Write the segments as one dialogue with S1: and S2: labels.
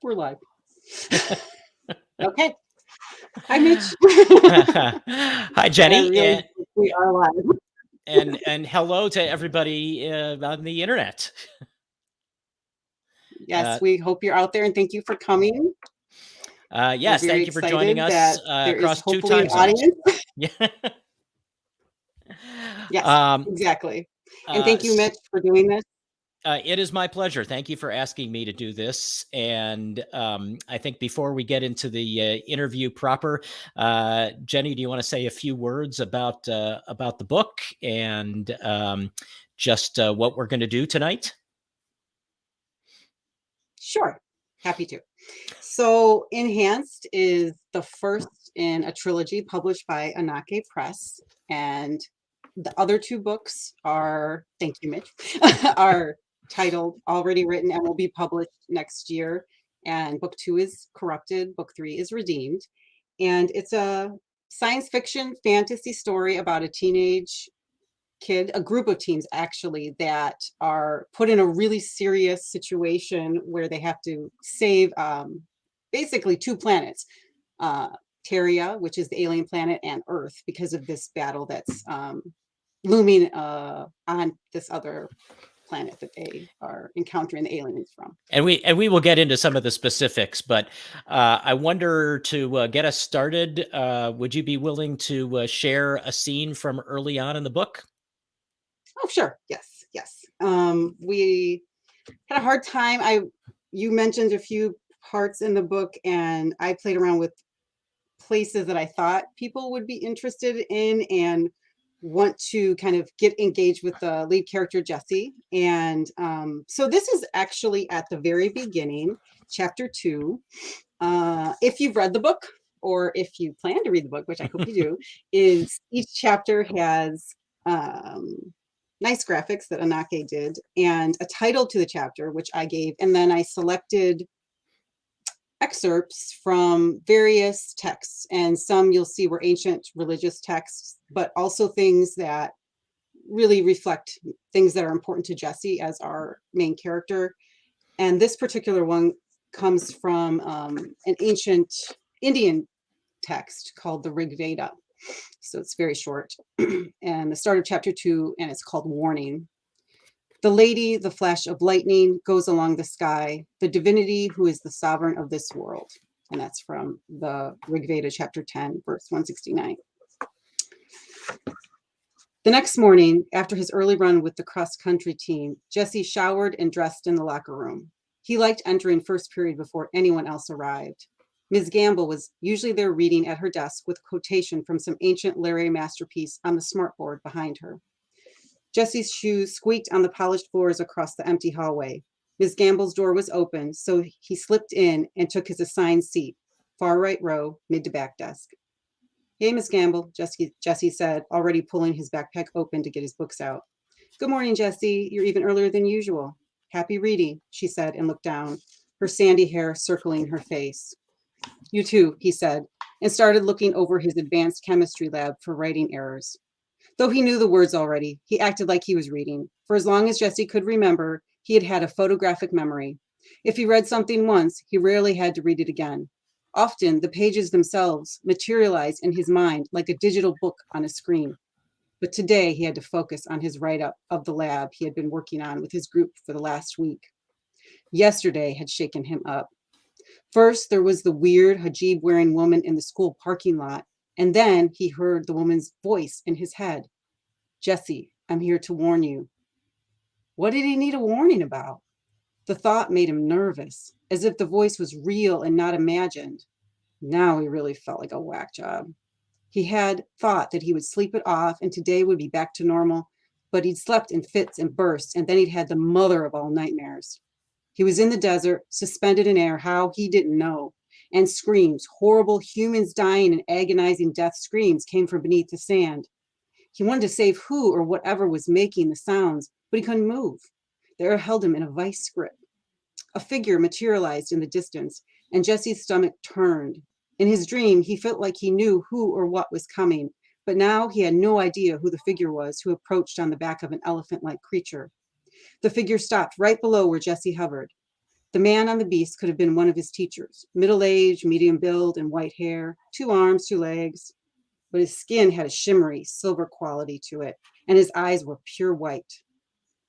S1: We're live. Okay. Hi, Mitch.
S2: Hi,
S1: I
S2: Jenny,
S1: really think we are live.
S2: and hello to everybody on the internet.
S1: Yes,
S2: Uh,
S1: we hope you're out there and thank you for coming. We're
S2: yes,
S1: very
S2: thank you for joining
S1: excited
S2: us
S1: that there is
S2: across two
S1: hopefully an
S2: time zones.
S1: audience.
S2: Yeah.
S1: Yes,
S2: um,
S1: exactly. And
S2: uh,
S1: thank you,
S2: s-
S1: Mitch, for doing this.
S2: it is my pleasure. Thank you for asking me to do this. And I think before we get into the interview proper, Jenny, do you want to say a few words about the book and just what we're going to do tonight?
S1: Sure. Happy to. So, Enhanced is the first in a trilogy published by Anake Press. And the other two books are, thank you, Mitch, are titled Already Written and will be published next year. And book 2 is Corrupted, book 3 is Redeemed. And it's a science fiction fantasy story about a teenage kid, a group of teens actually, that are put in a really serious situation where they have to save basically two planets, uh, Terria, which is the alien planet, and Earth, because of this battle that's looming on this other planet that they are encountering the aliens from.
S2: And we will get into some of the specifics, but I wonder, to get us started, would you be willing to share a scene from early on in the book?
S1: Oh, sure. Yes, yes. We had a hard time. You mentioned a few parts in the book, and I played around with places that I thought people would be interested in and want to kind of get engaged with the lead character, Jesse. And so this is actually at the very beginning, chapter 2. If you've read the book, or if you plan to read the book, which I hope you do, is each chapter has um, nice graphics that Anake did and a title to the chapter, which I gave. And then I selected excerpts from various texts, and some you'll see were ancient religious texts, but also things that really reflect things that are important to Jesse as our main character. And this particular one comes from an ancient Indian text called the Rig Veda. So it's very short. And the start of chapter 2, and it's called Warning. The lady, the flash of lightning, goes along the sky, the divinity who is the sovereign of this world. And that's from the Rig Veda, chapter 10, verse 169. The next morning, after his early run with the cross-country team, Jesse showered and dressed in the locker room. He liked entering first period before anyone else arrived. Ms. Gamble was usually there reading at her desk with quotation from some ancient literary masterpiece on the smartboard behind her. Jesse's shoes squeaked on the polished floors across the empty hallway. Ms. Gamble's door was open, so he slipped in and took his assigned seat, far right row, mid to back desk. Hey, Miss Gamble, Jesse said, already pulling his backpack open to get his books out. Good morning, Jesse. You're even earlier than usual. Happy reading, she said, and looked down, her sandy hair circling her face. You too, he said, and started looking over his advanced chemistry lab for writing errors. Though he knew the words already, he acted like he was reading. For as long as Jesse could remember, he had had a photographic memory. If he read something once, he rarely had to read it again. Often, the pages themselves materialized in his mind like a digital book on a screen. But today, he had to focus on his write-up of the lab he had been working on with his group for the last week. Yesterday had shaken him up. First, there was the weird hijab-wearing woman in the school parking lot, and then he heard the woman's voice in his head. Jesse, I'm here to warn you. What did he need a warning about? The thought made him nervous, as if the voice was real and not imagined. Now he really felt like a whack job. He had thought that he would sleep it off and today would be back to normal, but he'd slept in fits and bursts, and then he'd had the mother of all nightmares. He was in the desert, suspended in air, how he didn't know. And screams, horrible humans dying and agonizing death screams, came from beneath the sand. He wanted to save who or whatever was making the sounds, but he couldn't move. The air held him in a vice grip. A figure materialized in the distance, and Jesse's stomach turned. In his dream, he felt like he knew who or what was coming, but now he had no idea who the figure was who approached on the back of an elephant-like creature. The figure stopped right below where Jesse hovered. The man on the beast could have been one of his teachers, middle-aged, medium build, and white hair, 2 arms, 2 legs, but his skin had a shimmery silver quality to it, and his eyes were pure white.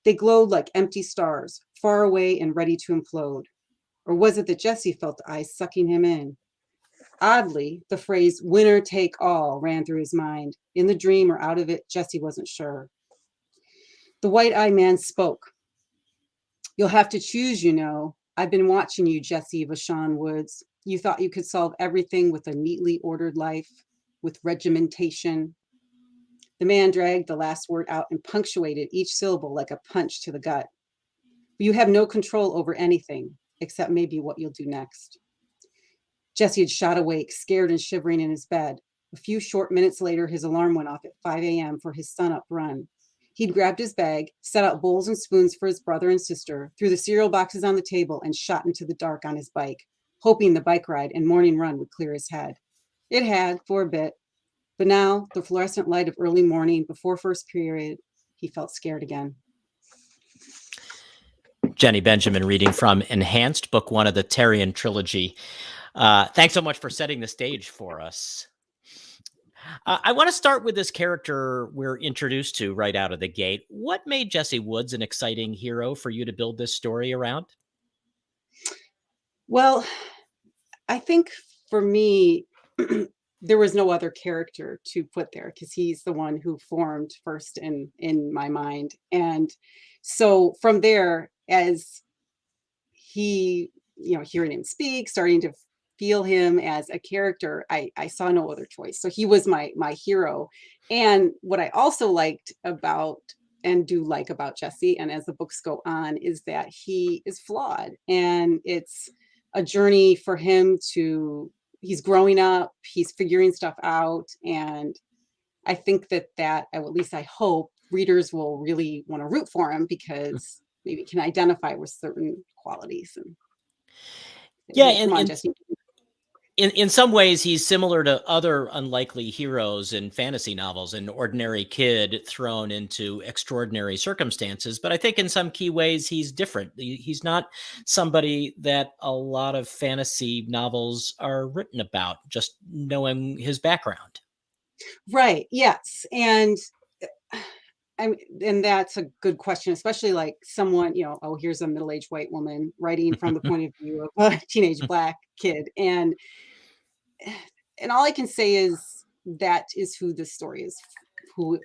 S1: They glowed like empty stars, far away and ready to implode. Or was it that Jesse felt the eyes sucking him in? Oddly, the phrase winner take all ran through his mind. In the dream or out of it, Jesse wasn't sure. The white-eyed man spoke. You'll have to choose, you know. I've been watching you, Jesse Vashon Woods. You thought you could solve everything with a neatly ordered life, with regimentation. The man dragged the last word out and punctuated each syllable like a punch to the gut. But you have no control over anything, except maybe what you'll do next. Jesse had shot awake, scared and shivering in his bed. A few short minutes later, his alarm went off at 5 a.m. for his sun-up run. He'd grabbed his bag, set out bowls and spoons for his brother and sister, threw the cereal boxes on the table, and shot into the dark on his bike, hoping the bike ride and morning run would clear his head. It had, for a bit, but now, the fluorescent light of early morning before first period, he felt scared again.
S2: Jenny Benjamin reading from Enhanced, Book 1 of the Tarian trilogy. Thanks so much for setting the stage for us. I want to start with this character we're introduced to right out of the gate. What made Jesse Woods an exciting hero for you to build this story around?
S1: Well, I think for me, there was no other character to put there because he's the one who formed first in my mind. And so from there, as he, hearing him speak, starting to feel him as a character, I saw no other choice. So he was my hero. And what I also liked about and do like about Jesse, and as the books go on, is that he is flawed. And it's a journey for him he's growing up, he's figuring stuff out. And I think that at least I hope readers will really want to root for him because maybe can identify with certain qualities. And
S2: yeah,
S1: come on, Jesse.
S2: In some ways, he's similar to other unlikely heroes in fantasy novels, an ordinary kid thrown into extraordinary circumstances. But I think in some key ways, he's different. He's not somebody that a lot of fantasy novels are written about, just knowing his background.
S1: Right. Yes. And and that's a good question, especially like someone, here's a middle-aged white woman writing from the point of view of a teenage Black kid. And all I can say is that is who this story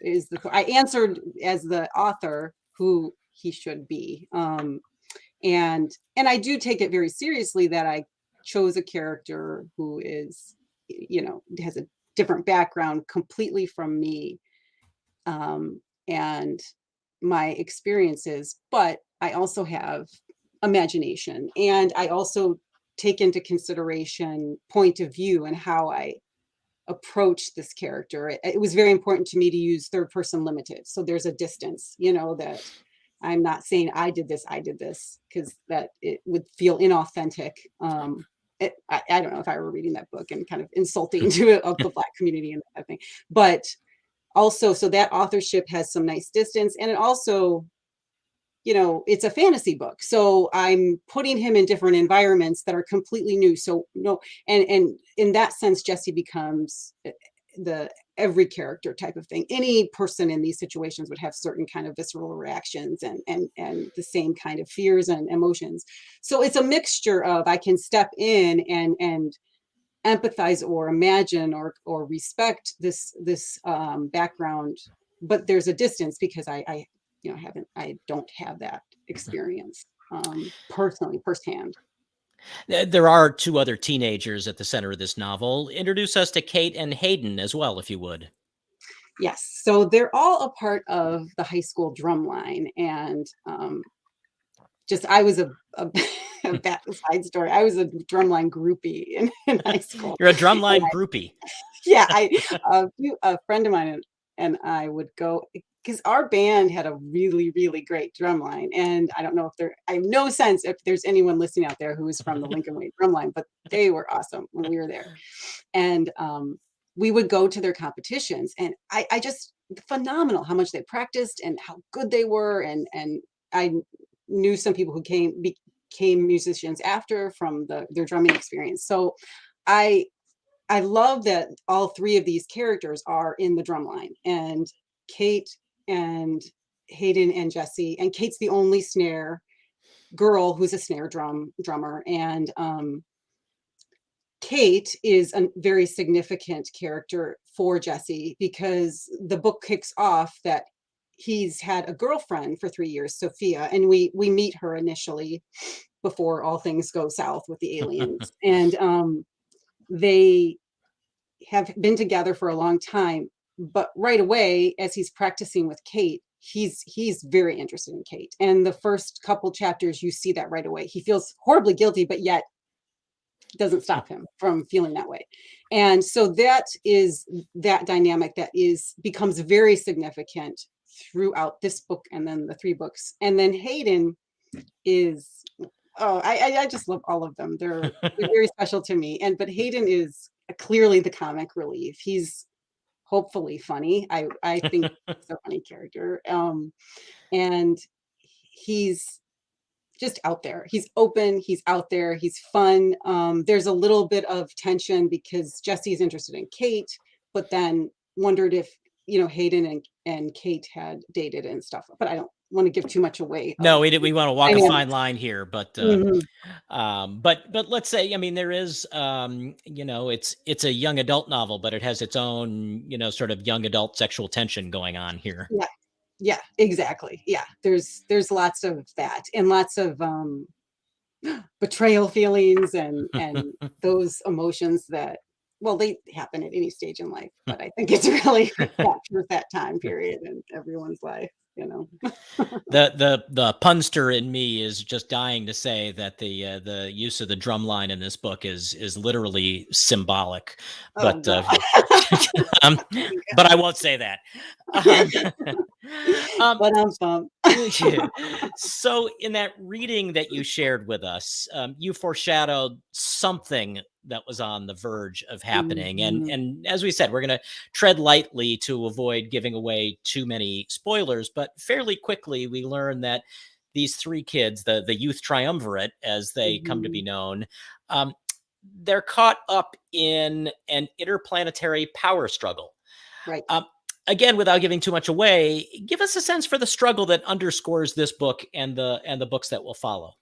S1: is, I answered as the author who he should be. And I do take it very seriously that I chose a character who is, has a different background completely from me. And my experiences, but I also have imagination, and I also take into consideration point of view and how I approach this character. It was very important to me to use third person limited. So there's a distance, that I'm not saying I did this, because that it would feel inauthentic. I don't know if I were reading that book and kind of insulting to the Black community and that thing, but also, so that authorship has some nice distance. And it also, it's a fantasy book. So I'm putting him in different environments that are completely new. So no, and in that sense, Jesse becomes the every character type of thing. Any person in these situations would have certain kind of visceral reactions and the same kind of fears and emotions. So it's a mixture of, I can step in and empathize or imagine or respect this background, but there's a distance because I don't have that experience personally, firsthand.
S2: There are two other teenagers at the center of this novel. Introduce us to Kate and Hayden as well, if you would.
S1: Yes, so they're all a part of the high school drum line, and I was a that side story. I was a drumline groupie in high school.
S2: You're a drumline groupie.
S1: Yeah, a friend of mine and I would go because our band had a really, really great drumline. And I don't know I have no sense if there's anyone listening out there who is from the Lincoln Way drumline, but they were awesome when we were there. And we would go to their competitions, and I just phenomenal how much they practiced and how good they were. And I knew some people who became musicians after from their drumming experience. So I love that all three of these characters are in the drum line, and Kate and Hayden and Jesse, and Kate's the only snare girl who's a snare drummer, and Kate is a very significant character for Jesse because the book kicks off that he's had a girlfriend for 3 years, Sophia, and we meet her initially before all things go south with the aliens, and they have been together for a long time. But right away, as he's practicing with Kate, he's very interested in Kate. And the first couple chapters, you see that right away. He feels horribly guilty, but yet doesn't stop him from feeling that way. And so that is that dynamic that becomes very significant throughout this book and then the 3 books. And then Hayden is, oh, I just love all of them. They're very special to me. But Hayden is clearly the comic relief. He's hopefully funny. I think he's a funny character. And he's just out there. He's open, he's out there, he's fun. There's a little bit of tension because Jesse's interested in Kate, but then wondered if, Hayden and Kate had dated and stuff. But I don't want to give too much away.
S2: No, we want to walk a fine line here, but
S1: Mhm.
S2: but let's say, I mean, there is it's a young adult novel, but it has its own, sort of young adult sexual tension going on here.
S1: Yeah, yeah, exactly. Yeah, there's lots of that and lots of betrayal feelings and those emotions that, well, they happen at any stage in life, but I think it's really captures that time period in everyone's life,
S2: The punster in me is just dying to say that the use of the drum line in this book is literally symbolic,
S1: Oh,
S2: but
S1: God.
S2: but I won't say that. Um,
S1: But I'm bummed.
S2: so in that reading that you shared with us, you foreshadowed something that was on the verge of happening.
S1: Mhm.
S2: And as we said, we're going to tread lightly to avoid giving away too many spoilers, but fairly quickly we learn that these 3 kids, the youth triumvirate, as they come to be
S1: Mhm.
S2: known, um, they're caught up in an interplanetary power struggle.
S1: Right.
S2: Um, Again, without giving too much away, give us a sense for the struggle that underscores this book and the books that will follow.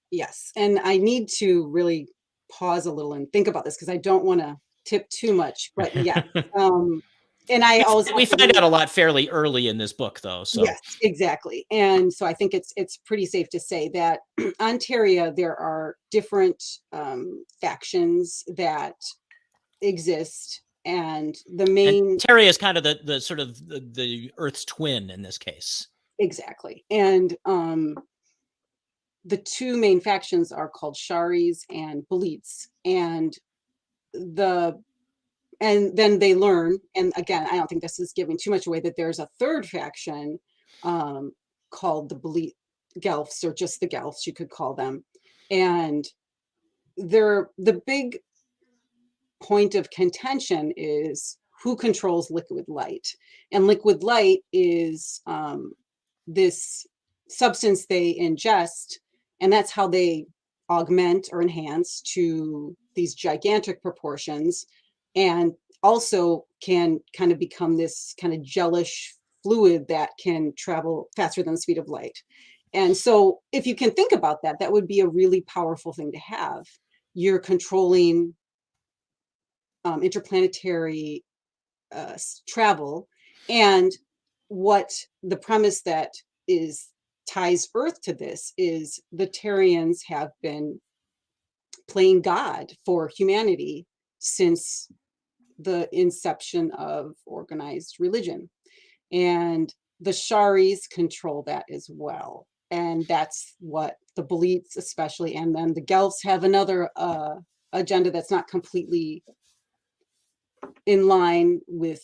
S1: Yes, and I need to really pause a little and think about this because I don't wanna tip too much, but yeah, and I always
S2: We
S1: have to
S2: find out
S1: really.
S2: a lot fairly early in this book, though. So
S1: Yes, exactly, and so I think it's pretty safe to say that on Terria, there are different, factions that exist, and the
S2: and
S1: main.
S2: Terry is kind of the sort of the Earth's twin in this case.
S1: Exactly, and, the 2 main factions are called Sharis and Belites, and the and then they learn, and again, I don't think this is giving too much away, that there's a 3rd faction, um, called the Belite Gelfs, or just the Gelfs, you could call them, and the big point of contention is who controls liquid light, and liquid light is, this substance they ingest, and that's how they augment or enhance to these gigantic proportions, and also can kind of become this kind of gelish fluid that can travel faster than the speed of light. And so if you can think about that, that would be a really powerful thing to have. You're controlling interplanetary travel, and what the premise that is ties Earth to this is the Terrians have been playing God for humanity since the inception of organized religion. And the Sharis control that as well. And that's what the Belites, especially, and then the Gelfs have another agenda that's not completely in line with.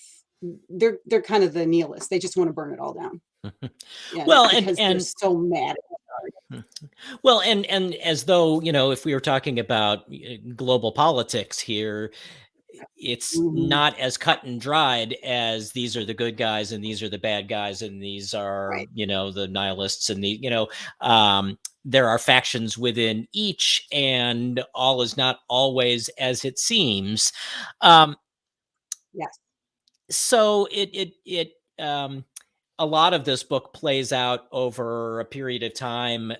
S1: They're kind of the nihilists. They just want to burn it all down. And
S2: Well,
S1: because they're so mad.
S2: well, and as though, if we were talking about global politics here, it's
S1: Mhm.
S2: not as cut and dried as these are the good guys and these are the bad guys and these are,
S1: Right.
S2: the nihilists and um there are factions within each, and all is not always as it seems.
S1: Yes.
S2: So a lot of this book plays out over a period of time,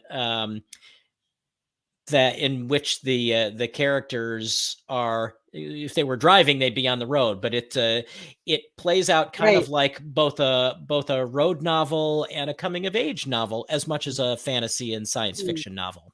S2: that in which the characters are, if they were driving, they'd be on the road, but it plays out kind
S1: Right.
S2: of like both a road novel and a coming of age novel, as much as a fantasy and science
S1: Mm.
S2: fiction novel.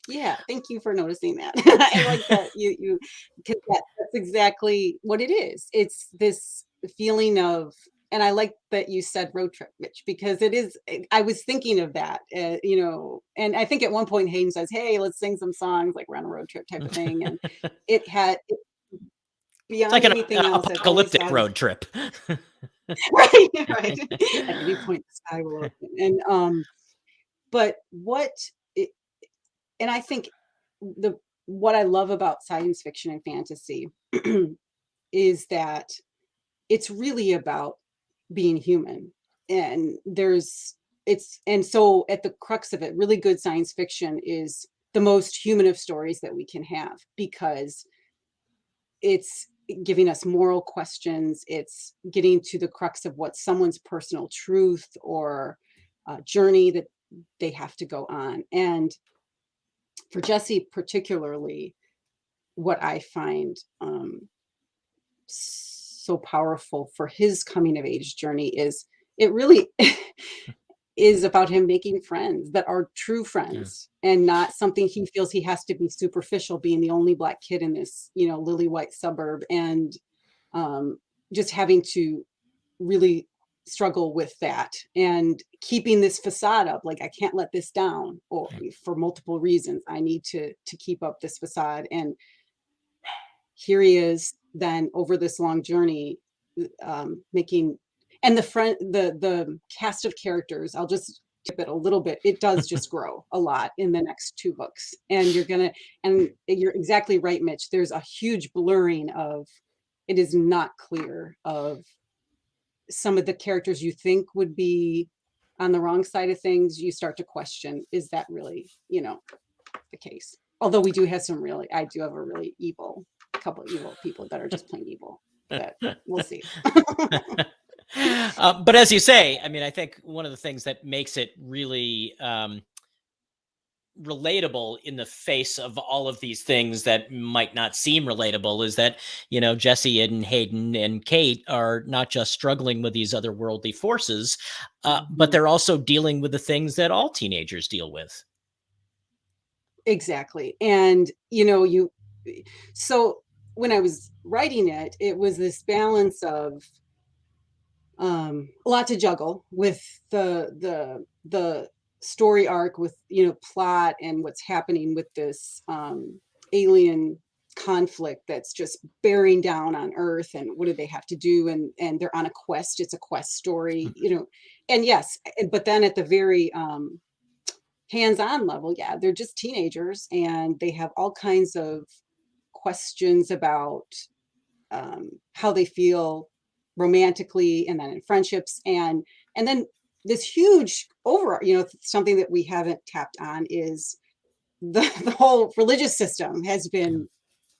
S1: Yeah, thank you for noticing that. I like that you because that's exactly what it is. It's this feeling of, and I like that you said road trip, Mitch, because it is. I was thinking of that, and I think at one point Hayden says, "Hey, let's sing some songs like we're on a road trip type of thing," and it,
S2: It's like
S1: beyond
S2: an
S1: anything else, it always
S2: apocalyptic
S1: has
S2: road trip.
S1: right, right. At any point, the sky will open, and but what it, and I think the what I love about science fiction and fantasy is that it's really about being human. And so at the crux of it, really good science fiction is the most human of stories that we can have because it's giving us moral questions. It's getting to the crux of what someone's personal truth or journey that they have to go on. And for Jesse, particularly, what I find so powerful for his coming of age journey is it really is about him making friends that are true
S2: Yeah.
S1: friends and not something he feels he has to be superficial, being the only black kid in this, lily white suburb, and um, just having to really struggle with that and keeping this facade up. Like, I can't let this down, or for multiple reasons I need to keep up this facade. And here he is then over this long journey, making, and the cast of characters, I'll just tip it a little bit, it does just grow a lot in the next two books. And you're exactly right, Mitch, there's a huge blurring of, it is not clear of some of the characters you think would be on the wrong side of things. You start to question, is that really, the case? Although I do have a really couple of evil people that are just plain evil, but we'll see.
S2: But as you say, I mean, I think one of the things that makes it really relatable in the face of all of these things that might not seem relatable is that, Jesse and Hayden and Kate are not just struggling with these otherworldly forces, but they're also dealing with the things that all teenagers deal with.
S1: Exactly. And so when I was writing it, it was this balance of a lot to juggle with the story arc, with plot and what's happening with this alien conflict that's just bearing down on Earth, and what do they have to do, and they're on a quest. It's a quest story, and yes, but then at the very hands-on level, yeah, they're just teenagers and they have all kinds of questions about how they feel romantically, and then in friendships, and then this huge over, something that we haven't tapped on is the whole religious system has been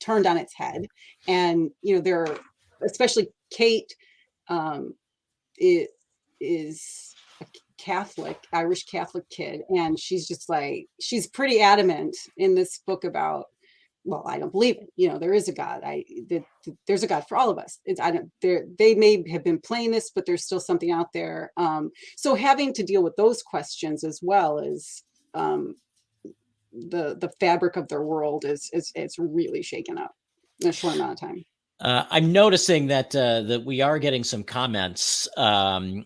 S1: turned on its head. And they're, especially Kate, um is a Catholic, Irish Catholic kid, and she's pretty adamant in this book about, well, I don't believe it. There is a God. There's a God for all of us. I don't. They may have been playing this, but there's still something out there. So having to deal with those questions, as well as the fabric of their world, is it's really shaken up in a short amount of time.
S2: I'm noticing that we are getting some comments from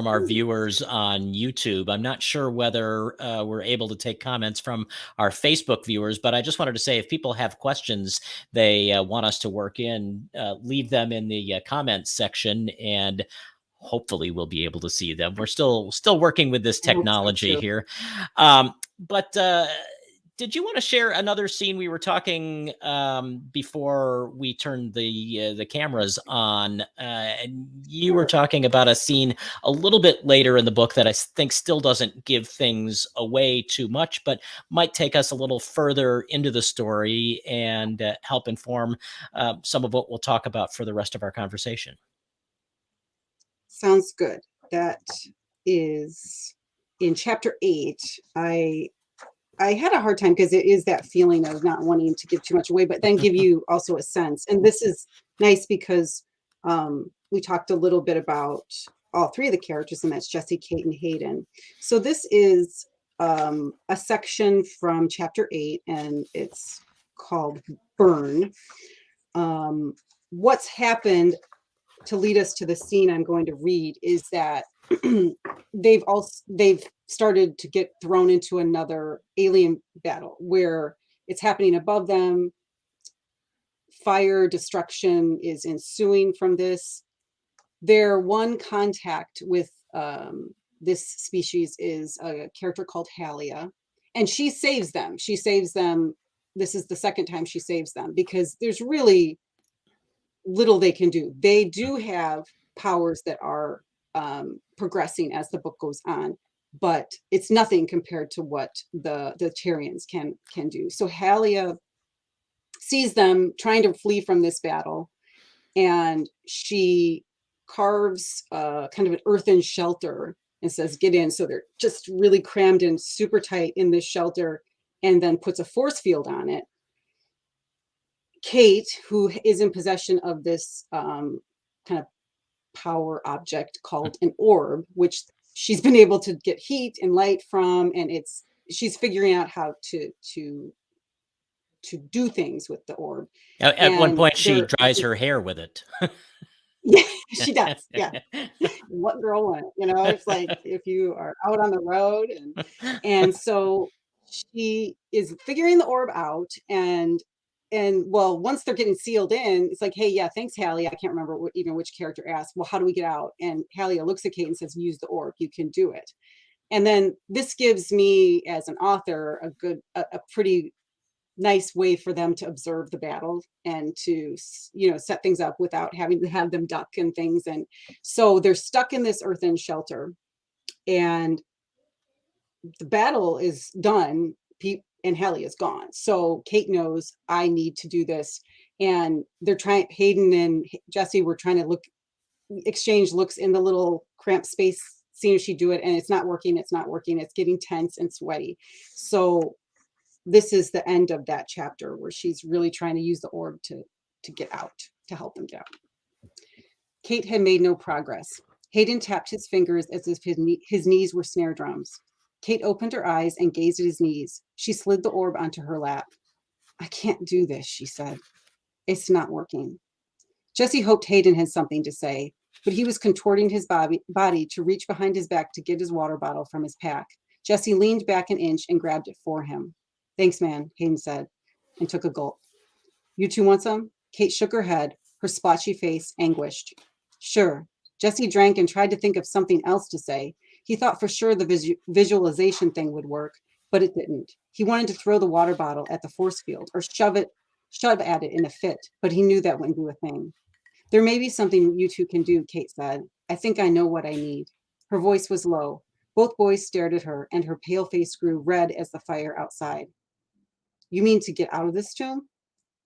S2: our viewers on YouTube. I'm not sure whether we're able to take comments from our Facebook viewers, but I just wanted to say, if people have questions they want us to work in, leave them in the comments section, and hopefully we'll be able to see them. We're still working with this
S1: I hope so
S2: technology
S1: too.
S2: here, but Did you want to share another scene? We were talking before we turned the cameras on, and you were
S1: Sure.
S2: talking about a scene a little bit later in the book that I think still doesn't give things away too much, but might take us a little further into the story and help inform some of what we'll talk about for the rest of our conversation.
S1: Sounds good. That is in chapter 8. I had a hard time because it is that feeling of not wanting to give too much away, but then give you also a sense. And this is nice because we talked a little bit about all three of the characters, and that's Jessie, Kate, and Hayden. So this is a section from chapter 8, and it's called Burn. What's happened to lead us to the scene I'm going to read is that they've started to get thrown into another alien battle where it's happening above them. Fire destruction is ensuing from this. Their one contact with this species is a character called Halia, and she saves them. She saves them. This is the second time she saves them because there's really little they can do. They do have powers that are progressing as the book goes on, but it's nothing compared to what the Tarians can do. So Halia sees them trying to flee from this battle, and she carves kind of an earthen shelter and says, "Get in." So they're just really crammed in super tight in this shelter, and then puts a force field on it. Kate, who is in possession of this kind of power object called an orb, which she's been able to get heat and light from, and she's figuring out how to do things with the orb.
S2: At one
S1: And
S2: point, she dries her hair with it.
S1: yeah, she does. Yeah, what girl wouldn't? It's like if you are out on the road, and so she is figuring the orb out, and well, once they're getting sealed in, it's like, hey, yeah, thanks, Hallie. I can't remember even which character asked, well, how do we get out? And Hallie looks at Kate and says, use the orb, you can do it. And then this gives me, as an author, a pretty nice way for them to observe the battle and to set things up without having to have them duck and things. And so they're stuck in this earthen shelter, and the battle is done. And Hallie is gone. So Kate knows, I need to do this. And they're trying, Hayden and Jessie were trying to exchange looks in the little cramped space, seeing if she'd do it. And it's not working. It's not working. It's getting tense and sweaty. So this is the end of that chapter where she's really trying to use the orb to get out, to help them get out. Kate had made no progress. Hayden tapped his fingers as if his knees were snare drums. Kate opened her eyes and gazed at his knees. She slid the orb onto her lap. I can't do this, she said. It's not working. Jessie hoped Hayden had something to say, but he was contorting his body to reach behind his back to get his water bottle from his pack. Jessie leaned back an inch and grabbed it for him. Thanks, man, Hayden said, and took a gulp. You two want some? Kate shook her head, her splotchy face anguished. Sure. Jessie drank and tried to think of something else to say. He thought for sure the visualization thing would work, but it didn't. He wanted to throw the water bottle at the force field or shove at it in a fit, but he knew that wouldn't do a thing. There may be something you two can do, Kate said. I think I know what I need. Her voice was low. Both boys stared at her, and her pale face grew red as the fire outside. You mean to get out of this tomb?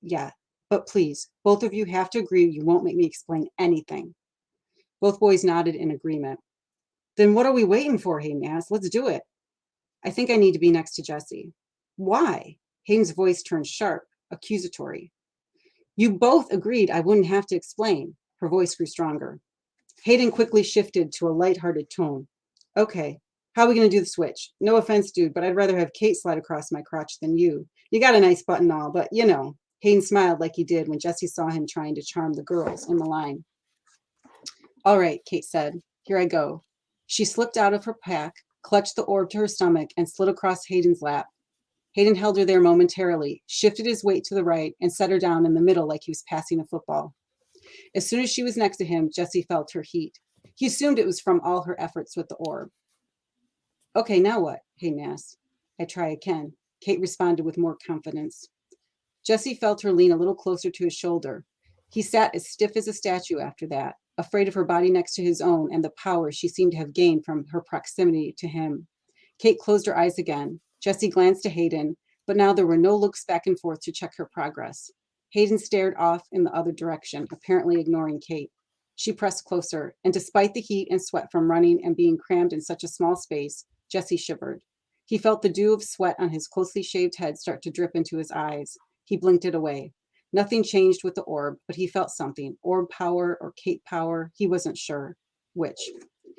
S1: Yeah, but please, both of you have to agree you won't make me explain anything. Both boys nodded in agreement. Then what are we waiting for, Hayden asked. Let's do it. I think I need to be next to Jessie. Why? Hayden's voice turned sharp, accusatory. You both agreed I wouldn't have to explain. Her voice grew stronger. Hayden quickly shifted to a lighthearted tone. Okay, how are we going to do the switch? No offense, dude, but I'd rather have Kate slide across my crotch than you. You got a nice butt and all, but Hayden smiled like he did when Jessie saw him trying to charm the girls in the line. All right, Kate said. Here I go. She slipped out of her pack, clutched the orb to her stomach, and slid across Hayden's lap. Hayden held her there momentarily, shifted his weight to the right, and set her down in the middle like he was passing a football. As soon as she was next to him, Jessie felt her heat. He assumed it was from all her efforts with the orb. Okay, now what? Hayden asked. I try again. Kate responded with more confidence. Jesse felt her lean a little closer to his shoulder. He sat as stiff as a statue after that, afraid of her body next to his own and the power she seemed to have gained from her proximity to him. Kate closed her eyes again. Jesse glanced to Hayden, but now there were no looks back and forth to check her progress. Hayden stared off in the other direction, apparently ignoring Kate. She pressed closer, and despite the heat and sweat from running and being crammed in such a small space, Jesse shivered. He felt the dew of sweat on his closely shaved head start to drip into his eyes. He blinked it away. Nothing changed with the orb, but he felt something, orb power or Kate power. He wasn't sure which.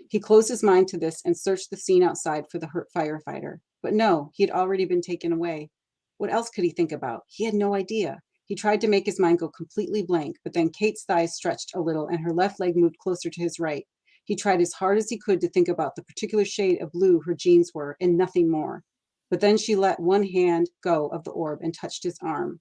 S1: He closed his mind to this and searched the scene outside for the hurt firefighter. But no, he had already been taken away. What else could he think about? He had no idea. He tried to make his mind go completely blank, but then Kate's thighs stretched a little and her left leg moved closer to his right. He tried as hard as he could to think about the particular shade of blue her jeans were and nothing more. But then she let one hand go of the orb and touched his arm.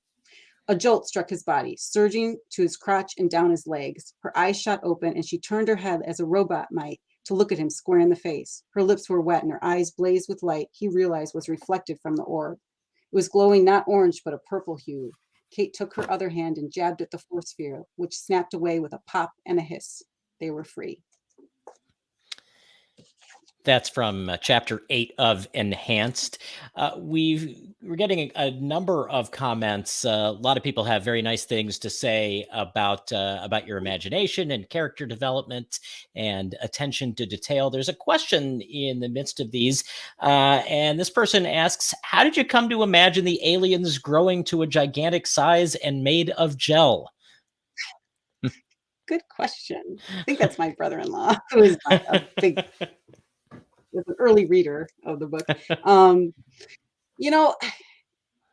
S1: A jolt struck his body, surging to his crotch and down his legs. Her eyes shot open and she turned her head as a robot might to look at him square in the face. Her lips were wet and her eyes blazed with light he realized was reflected from the orb. It was glowing not orange, but a purple hue. Kate took her other hand and jabbed at the force sphere, which snapped away with a pop and a hiss. They were free.
S2: That's from chapter 8 of Enhanced. We're getting a number of comments. A lot of people have very nice things to say about your imagination and character development and attention to detail. There's a question in the midst of these, and this person asks, "How did you come to imagine the aliens growing to a gigantic size and made of gel?"
S1: Good question. I think that's my brother-in-law, who is a big was an early reader of the book.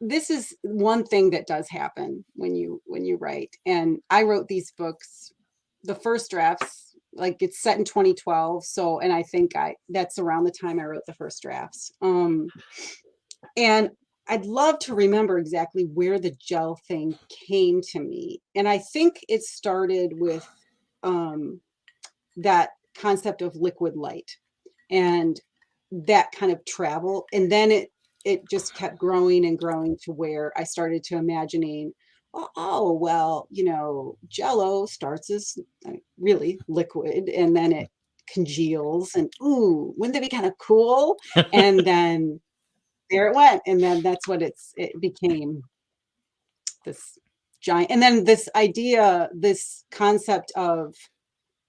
S1: This is one thing that does happen when you write. And I wrote these books, the first drafts, like it's set in 2012. So, and I think that's around the time I wrote the first drafts. And I'd love to remember exactly where the gel thing came to me. And I think it started with that concept of liquid light and that kind of travel. And then it just kept growing and growing to where I started to imagining, well, Jello starts as really liquid and then it congeals and ooh, wouldn't that be kind of cool? And then there it went. And then that's what it became, this giant. And then this idea, this concept of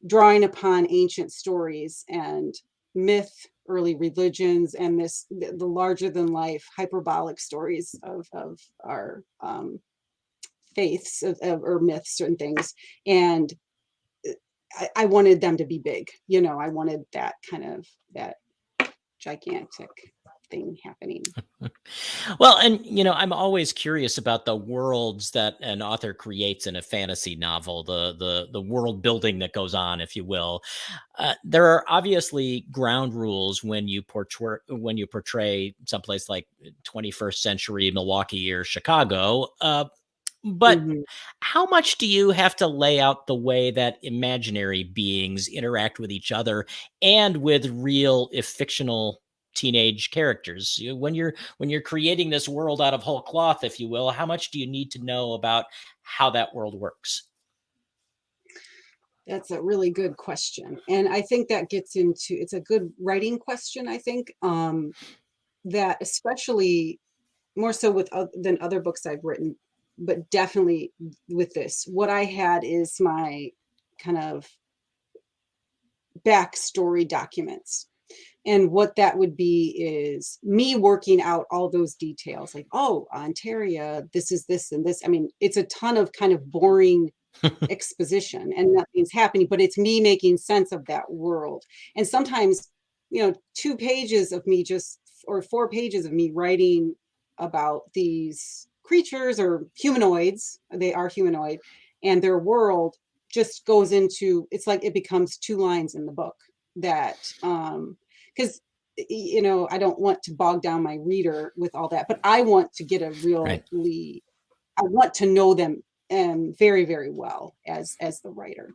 S1: drawing upon ancient stories and myth, early religions, and the larger than life hyperbolic stories of our faiths or myths and things. And I wanted them to be big. I wanted that kind of that gigantic thing happening.
S2: Well, and I'm always curious about the worlds that an author creates in a fantasy novel, the world building that goes on, if you will. There are obviously ground rules when you portray someplace like 21st century Milwaukee or Chicago. But how much do you have to lay out the way that imaginary beings interact with each other and with real, if fictional, teenage characters? When you're creating this world out of whole cloth, if you will, how much do you need to know about how that world works?
S1: That's a really good question. And I think that gets into, it's a good writing question, I think, that especially more so than other books I've written, but definitely with this, what I had is my kind of backstory documents. And what that would be is me working out all those details, like, Ontario, this is this and this. I mean, it's a ton of kind of boring exposition and nothing's happening, but it's me making sense of that world. And sometimes, 2 pages of me or 4 pages of me writing about these creatures or humanoids, they are humanoid, and their world just goes into, it's like it becomes 2 lines in the book that, because I don't want to bog down my reader with all that, but I want to get
S2: Right.
S1: I want to know them very, very well as the writer.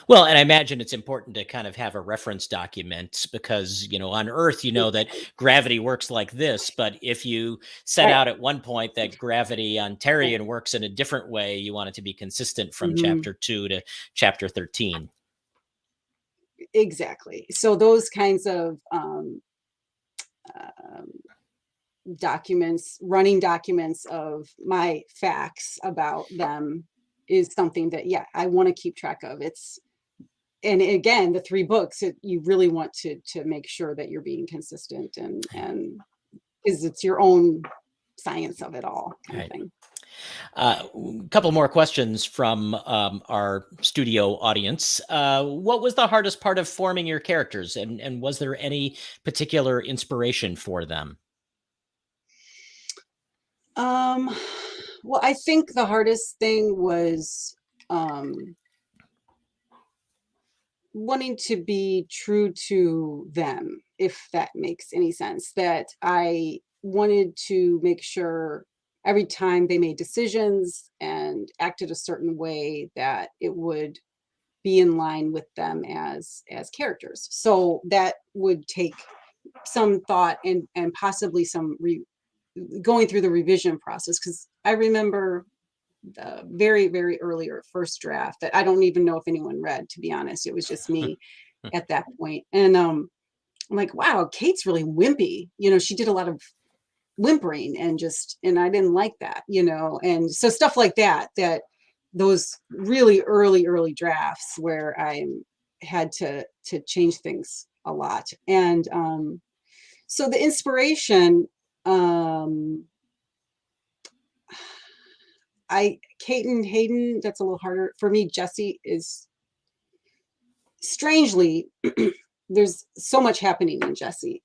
S2: Well, and I imagine it's important to kind of have a reference document because, on Earth, you know that gravity works like this. But if you set
S1: Right.
S2: out at one point that gravity on Terrian works in a different way, you want it to be consistent from
S1: Hmm.
S2: chapter 2 to chapter 13.
S1: Exactly. So those kinds of um, documents, running documents of my facts about them is something that, yeah, I want to keep track of. And again, the 3 books, you really want to make sure that you're being consistent and because it's your own science of it all kind of
S2: Right.
S1: thing.
S2: A couple more questions from our studio audience. What was the hardest part of forming your characters, and was there any particular inspiration for them?
S1: Um, well, I think the hardest thing was um, wanting to be true to them, if that makes any sense. That I wanted to make sure every time they made decisions and acted a certain way that it would be in line with them as characters. So that would take some thought and possibly some going through the revision process because I remember the very very earlier first draft that I don't even know if anyone read, to be honest. It was just me at that point. And I'm like, wow, Kate's really wimpy. She did a lot of whimpering and I didn't like that, and so stuff like that those really early drafts where I had to change things a lot. And so the inspiration, um I Kate and Hayden, that's a little harder for me. Jesse is strangely there's so much happening in Jesse.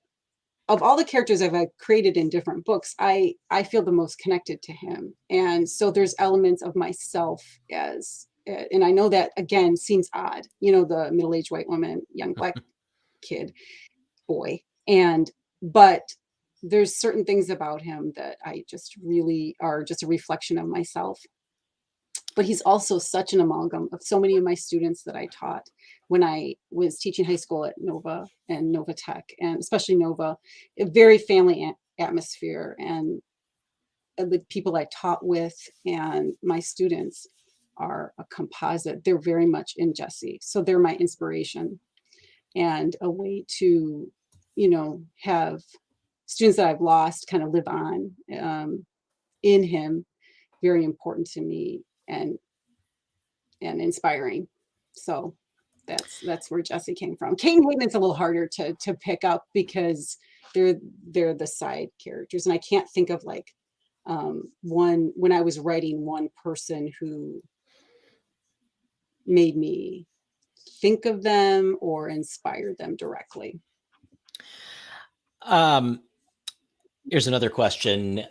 S1: Of all the characters I've created in different books, I feel the most connected to him, and so there's elements of myself as, and I know that again seems odd, the middle-aged white woman, young black kid, boy, and but there's certain things about him that I just really are just a reflection of myself. But he's also such an amalgam of so many of my students that I taught when I was teaching high school at Nova and Nova Tech, and especially Nova, a very family atmosphere. And the people I taught with and my students are a composite. They're very much in Jesse. So they're my inspiration and a way to, have students that I've lost kind of live on in him. Very important to me. And inspiring. So that's where Jesse came from. Kate and Hayden's a little harder to pick up because they're the side characters, and I can't think of like one when I was writing one person who made me think of them or inspire them directly.
S2: Um, Here's another question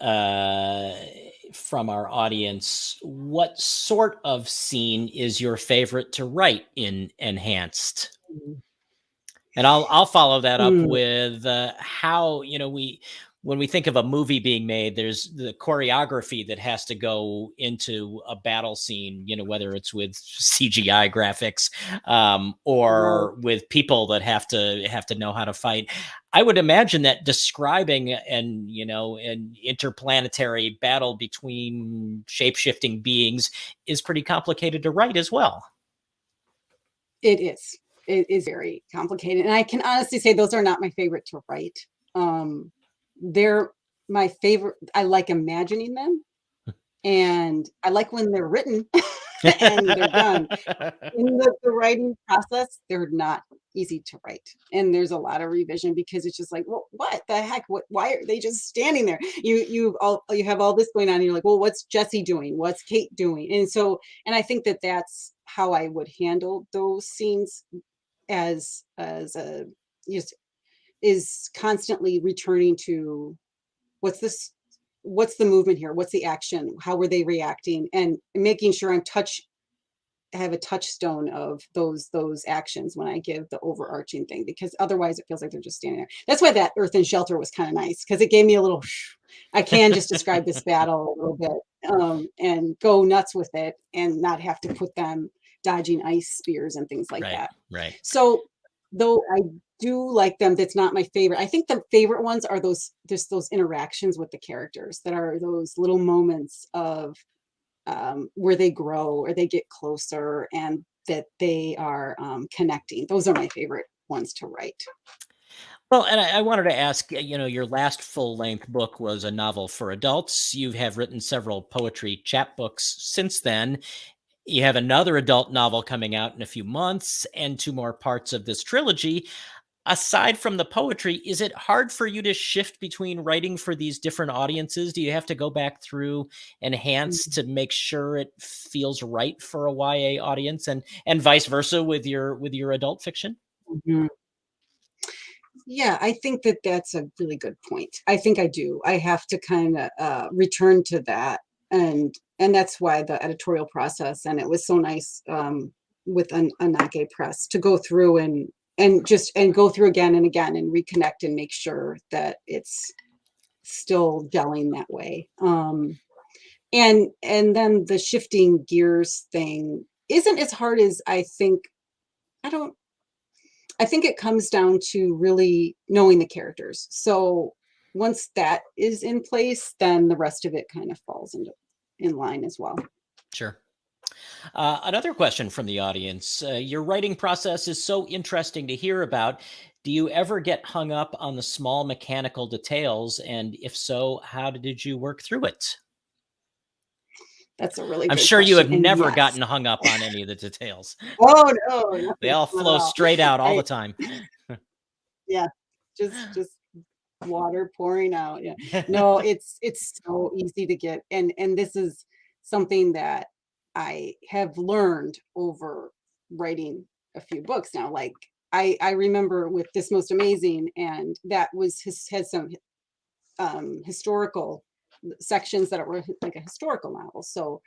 S2: from our audience. What sort of scene is your favorite to write in Enhanced? And I'll follow that up
S1: Mm.
S2: with how we when we think of a movie being made, there's the choreography that has to go into a battle scene. Whether it's with CGI graphics
S1: Oh,
S2: or with people that have to know how to fight. I would imagine that describing an interplanetary battle between shape shifting beings is pretty complicated to write as well.
S1: it is. It is very complicated, and I can honestly say those are not my favorite to write. Um, they're my favorite. I like imagining them, and I like when they're written and they're done. In the writing process, they're not easy to write, and there's a lot of revision because it's just like, well, what the heck? Why are they just standing there? You have all this going on, and you're like, well, what's Jesse doing? What's Kate doing? And so, and I think that that's how I would handle those scenes as a just is constantly returning to what's this what's the movement here, what's the action, how were they reacting, and making sure I have a touchstone of those actions when I give the overarching thing, because otherwise it feels like they're just standing there. That's why that Earth and Shelter was kind of nice because it gave me a little I can just describe this battle a little bit and go nuts with it and not have to put them dodging ice spears and things like
S2: Right.
S1: that.
S2: Right.
S1: So though I do like them, that's not my favorite. I think the favorite ones are those interactions with the characters that are those little moments of where they grow or they get closer and that they are connecting. Those are my favorite ones to write.
S2: Well, and I wanted to ask, your last full length book was a novel for adults. You have written several poetry chapbooks since then. You have another adult novel coming out in a few months and two more parts of this trilogy. Aside from the poetry, is it hard for you to shift between writing for these different audiences? Do you have to go back through Enhance to make sure it feels right for a YA audience and vice versa with your adult fiction?
S1: Mhm. Yeah, I think that that's a really good point. I think I do. I have to kind of return to that, and that's why the editorial process. And it was so nice with Anake Press to go through and go through again and again and reconnect and make sure that it's still gelling that way. And then the shifting gears thing isn't as hard as I think. I don't I think it comes down to really knowing the characters. So once that is in place, then the rest of it kind of falls into in line as well.
S2: Sure. Another question from the audience. Your writing process is so interesting to hear about. Do you ever get hung up on the small mechanical details? And if so, how did you work through it?
S1: That's a really
S2: I'm
S1: good
S2: sure you
S1: question.
S2: have
S1: And
S2: never
S1: yes.
S2: gotten hung up on any of the details.
S1: Oh no,
S2: They
S1: nothing,
S2: all
S1: not at
S2: flow
S1: all.
S2: straight out all the
S1: I
S2: time.
S1: yeah, just water pouring out. Yeah. No, it's so easy to get and this is something that I have learned over writing a few books now. Like I remember with This Most Amazing, and that was his had some historical sections that were like a historical novel. So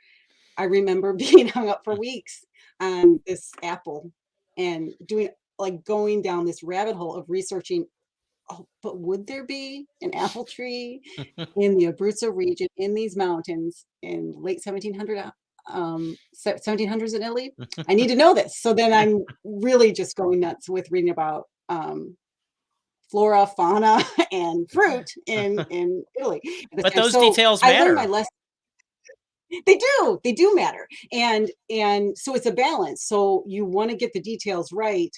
S1: I remember being hung up for weeks on this apple and doing like going down this rabbit hole of researching, oh, but would there be an apple tree in the Abruzzo region in these mountains in late 1700s in Italy? I need to know this. So then I'm really just going nuts with reading about flora, fauna, and fruit in Italy at this
S2: But
S1: time.
S2: those
S1: So
S2: details
S1: I learned my
S2: matter.
S1: lesson. They do matter, and so it's a balance. So you want to get the details right,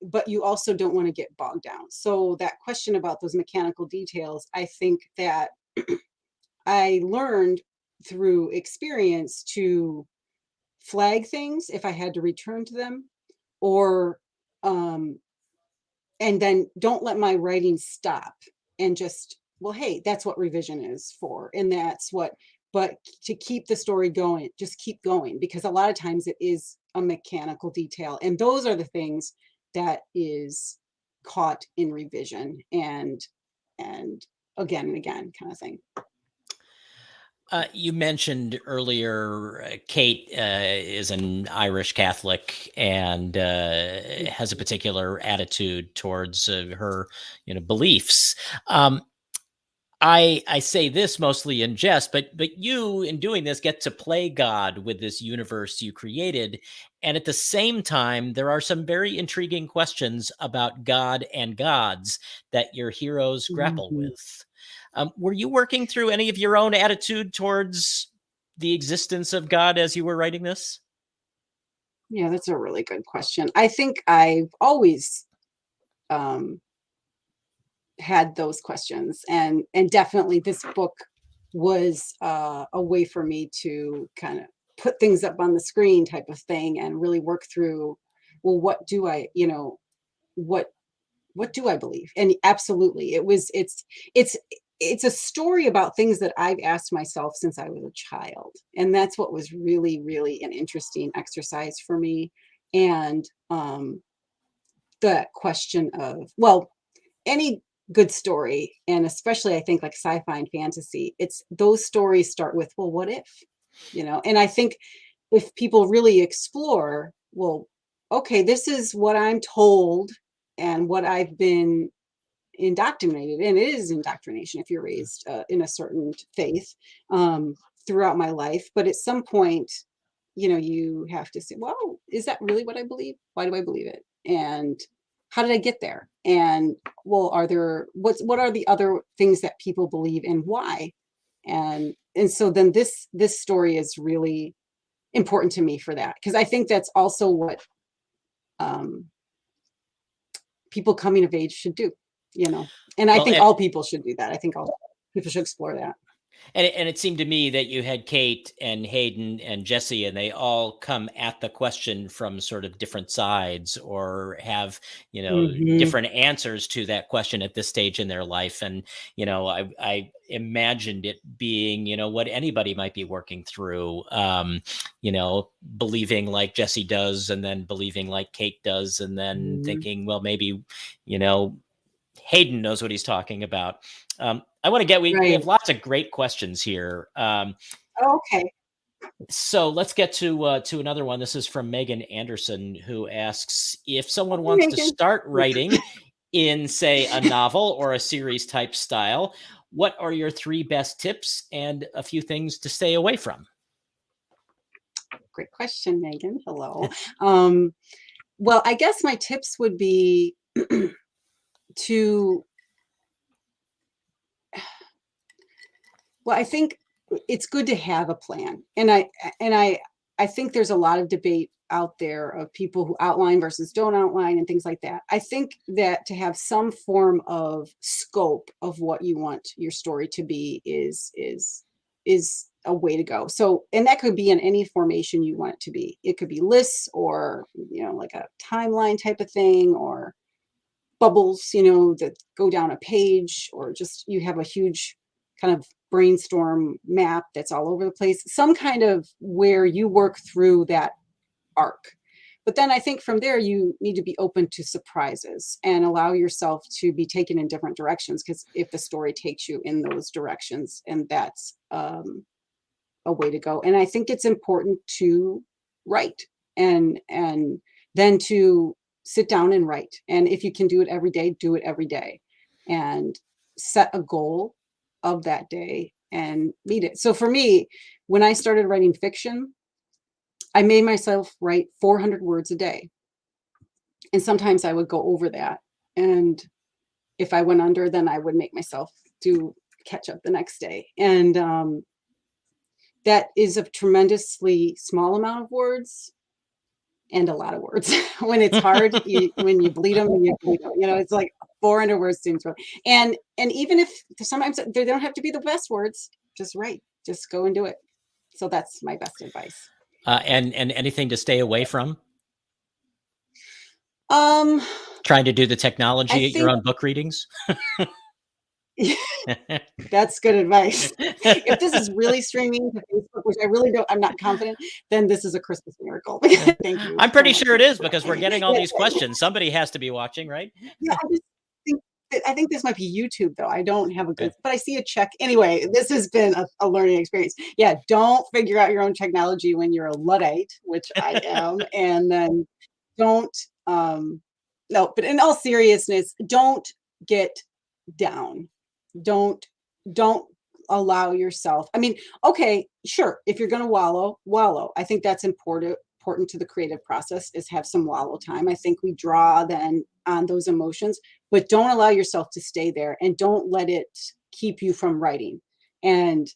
S1: but you also don't want to get bogged down. So that question about those mechanical details, I think that I learned through experience to flag things if I had to return to them, or um, and then don't let my writing stop and just, well, hey, that's what revision is for, and that's what. But to keep the story going, just keep going, because a lot of times it is a mechanical detail, and those are the things that is caught in revision and again and again kind of thing.
S2: You mentioned earlier, Kate is an Irish Catholic and has a particular attitude towards her, beliefs. Um, I say this mostly in jest, but you in doing this get to play God with this universe you created, and at the same time, there are some very intriguing questions about God and gods that your heroes grapple
S1: Mhm.
S2: with. Were you working through any of your own attitude towards the existence of God as you were writing this?
S1: Yeah, that's a really good question. I think I've always um, had those questions, and definitely this book was a way for me to kind of put things up on the screen type of thing and really work through, well, what do I, what what do I believe? And absolutely, it's it's a story about things that I've asked myself since I was a child. And that's what was really, really an interesting exercise for me. And the question of, well, any good story, and especially I think like sci-fi and fantasy, it's those stories start with, well, what if? And I think if people really explore, well, okay, this is what I'm told and what I've been indoctrinated, and it is indoctrination if you're raised in a certain faith um, throughout my life. But at some point, you have to say, well, is that really what I believe? Why do I believe it? And how did I get there? And well, what are the other things that people believe and why? And so then this story is really important to me for that, because I think that's also what um, people coming of age should do, and I
S2: Well,
S1: think all people should do that. I think all people should explore that.
S2: and it seemed to me that you had Kate and Hayden and Jesse, and they all come at the question from sort of different sides, or have,
S1: Hmm.
S2: different answers to that question at this stage in their life. And, I imagined it being, what anybody might be working through, believing like Jesse does, and then believing like Kate does, and then thinking, well, maybe, you know, Hayden knows what he's talking about. I want to we
S1: Right.
S2: have lots of great questions here.
S1: Okay.
S2: So let's get to another one. This is from Megan Anderson, who asks, if someone
S1: Hey,
S2: wants to
S1: Megan.
S2: start writing in, say, a novel or a series type style, what are your 3 best tips and a few things to stay away from?
S1: Great question, Megan. Hello. Well, I guess my tips would be to, well, I think it's good to have a plan. And I think there's a lot of debate out there of people who outline versus don't outline and things like that. I think that to have some form of scope of what you want your story to be is a way to go. So, and that could be in any formation you want it to be. It could be lists, or like a timeline type of thing, or bubbles, that go down a page, or just you have a huge kind of brainstorm map that's all over the place, some kind of where you work through that arc. But then I think from there, you need to be open to surprises and allow yourself to be taken in different directions. Because if the story takes you in those directions, and that's a way to go. And I think it's important to write, and then to sit down and write. And if you can do it every day, do it every day, and set a goal of that day and meet it. So for me, when I started writing fiction, I made myself write 400 words a day. And sometimes I would go over that. And if I went under, then I would make myself do catch up the next day. And that is a tremendously small amount of words and a lot of words. When it's hard, when you bleed them, you bleed them. It's like 400 words seems really. And even if sometimes they don't have to be the best words, just write, just go and do it. So that's my best advice.
S2: And anything to stay away from?
S1: Um,
S2: Trying to do the
S1: I
S2: technology at your
S1: think
S2: own book readings?
S1: that's good advice. If this is really streaming to Facebook, which I'm not confident, then this is a Christmas miracle. Thank you
S2: I'm
S1: so
S2: pretty
S1: much.
S2: sure it is, because we're getting all
S1: Yeah,
S2: these questions. Somebody has to be watching, right?
S1: yeah, I think this might be YouTube though. I don't have a good,
S2: Okay.
S1: but I see a check. Anyway, this has been a learning experience. Yeah, don't figure out your own technology when you're a Luddite, which I am, and then don't no, but in all seriousness, don't get down. Don't don't allow yourself. I mean, okay, sure, if you're going to wallow, wallow. I think that's important to the creative process, is have some wallow time. I think we draw then on those emotions, but don't allow yourself to stay there, and don't let it keep you from writing. And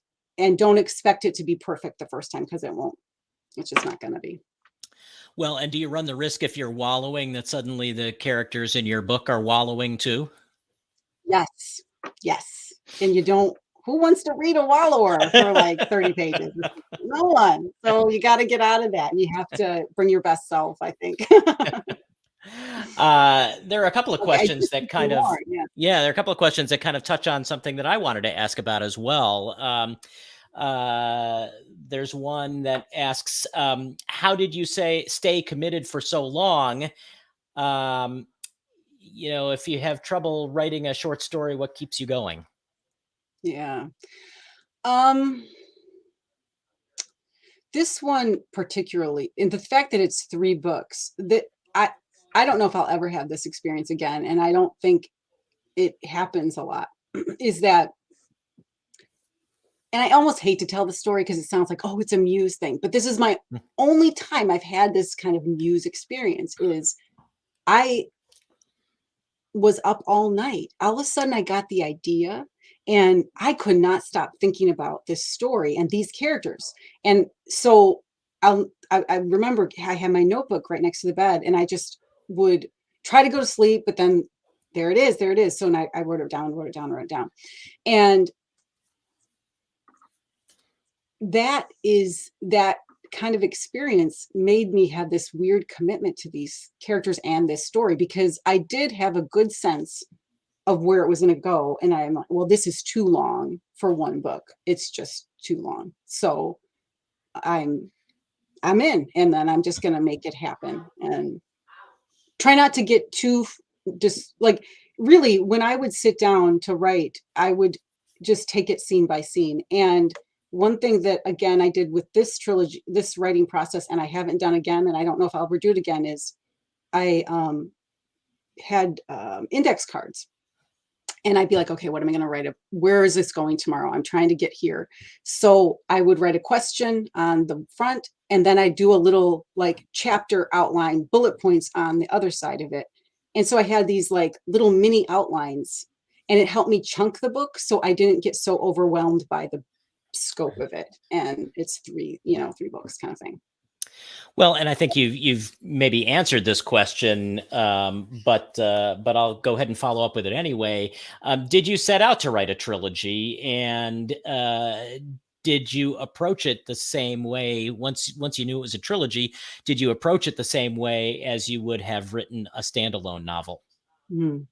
S1: don't expect it to be perfect the first time, because it won't. It's just not going to be.
S2: Well, and do you run the risk, if you're wallowing, that suddenly the characters in your book are wallowing too?
S1: Yes. Yes. And you don't, who wants to read a wallower for like 30 pages? No one. So you got to get out of that. And you have to bring your best self, I think.
S2: There are a couple of
S1: Okay, I
S2: questions
S1: just
S2: that
S1: think you
S2: kind of,
S1: are. Yeah.
S2: yeah, there are a couple of questions that kind of touch on something that I wanted to ask about as well. Uh, there's one that asks, how did you stay committed for so long? Um, if you have trouble writing a short story, what keeps you going?
S1: Yeah. Um, this one particularly, and the fact that it's 3 books, that I don't know if I'll ever have this experience again, and I don't think it happens a lot, is that and I almost hate to tell the story because it sounds like, oh, it's a muse thing, but this is my only time I've had this kind of muse experience. Is I was up all night. All of a sudden, I got the idea, and I could not stop thinking about this story and these characters. And so I remember I had my notebook right next to the bed, and I just would try to go to sleep, but then there it is, there it is. So and I wrote it down, wrote it down, wrote it down. And that kind of experience made me have this weird commitment to these characters and this story, because I did have a good sense of where it was going to go. And I'm like, well, this is too long for one book. It's just too long. So I'm in, and then I'm just going to make it happen and try not to get too just like, really, when I would sit down to write, I would just take it scene by scene. And one thing that, again, I did with this trilogy, this writing process, and I haven't done again, and I don't know if I'll ever do it again, is I had index cards. And I'd be like, okay, what am I going to write? Where is this going tomorrow? I'm trying to get here. So I would write a question on the front, and then I do a little like chapter outline, bullet points on the other side of it. And so I had these like little mini outlines, and it helped me chunk the book so I didn't get so overwhelmed by the scope of it. And it's three books kind of thing.
S2: Well, and I think you've maybe answered this question, but I'll go ahead and follow up with it anyway. Did you set out to write a trilogy, and did you approach it the same way once you knew it was a trilogy? Did you approach it the same way as you would have written a standalone novel?
S1: Mm.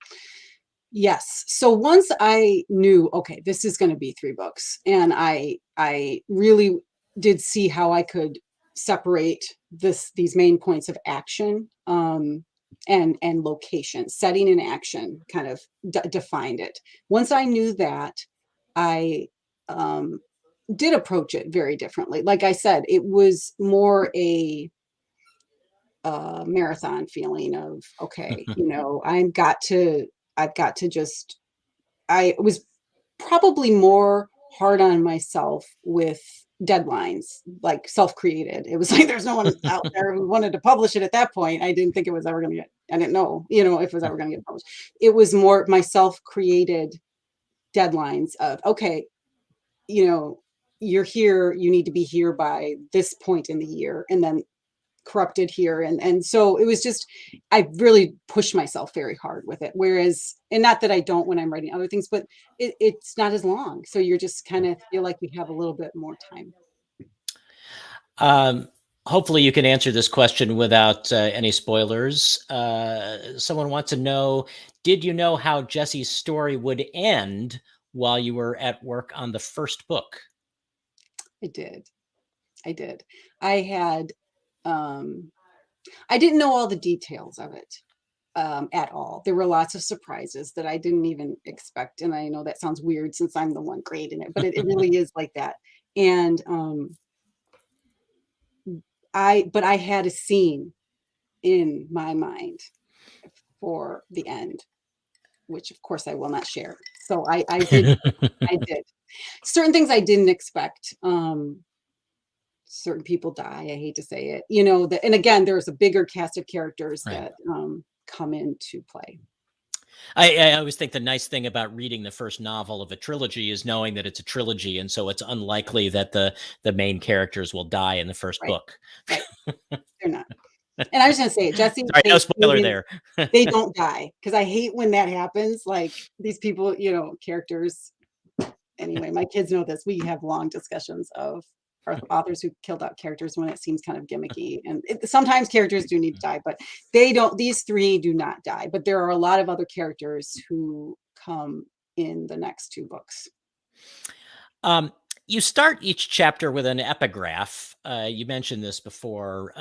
S1: Yes. So once I knew, okay, this is going to be 3 books, and I really did see how I could separate these main points of action, and location, setting and action, kind of defined it. Once I knew that, I did approach it very differently. Like I said, it was more a marathon feeling of, okay, I've got to just, I was probably more hard on myself with deadlines, like self-created. It was like there's no one out there who wanted to publish it at that point. I didn't think it was ever going to get, I didn't know, if it was ever going to get published. It was more my self-created deadlines of, okay, you're here, you need to be here by this point in the year, and then corrupted here. And so it was just, I really pushed myself very hard with it. Whereas, and not that I don't when I'm writing other things, but it's not as long. So you're just kind of feel like you have a little bit more time.
S2: Hopefully you can answer this question without any spoilers. Someone wants to know, did you know how Jesse's story would end while you were at work on the first book?
S1: I did. I had, I didn't know all the details of it at all. There were lots of surprises that I didn't even expect. And I know that sounds weird since I'm the one creating it, but it really is like that. And I had a scene in my mind for the end, which of course I will not share. So I did certain things I didn't expect. Certain people die. I hate to say it, and again, there's a bigger cast of characters
S2: Right.
S1: that come into play.
S2: I always think the nice thing about reading the first novel of a trilogy is knowing that it's a trilogy, and so it's unlikely that the main characters will die in the first
S1: Right.
S2: book.
S1: Right. They're not. And I was going to say, Jesse,
S2: Sorry, no spoiler there.
S1: They don't die, because I hate when that happens. Like these people, characters. Anyway, my kids know this. We have long discussions of our authors who killed out characters when it seems kind of gimmicky. And sometimes characters do need to die, but they don't. These 3 do not die. But there are a lot of other characters who come in the next 2 books.
S2: You start each chapter with an epigraph. You mentioned this before.